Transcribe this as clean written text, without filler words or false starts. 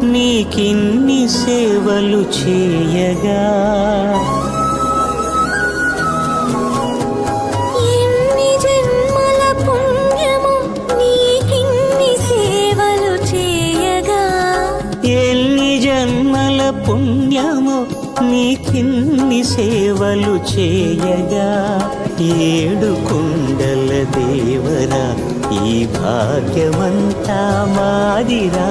నీకిన్ని సేవలు చేయగా ఎన్ని జన్మల పుణ్యము నీకిన్ని సేవలు చేయగా ఎన్ని జన్మల పుణ్యము నీకిన్ని సేవలు చేయగా ఏడు కుండల దేవరా ఈ భాగ్యమంతా మాదిరా.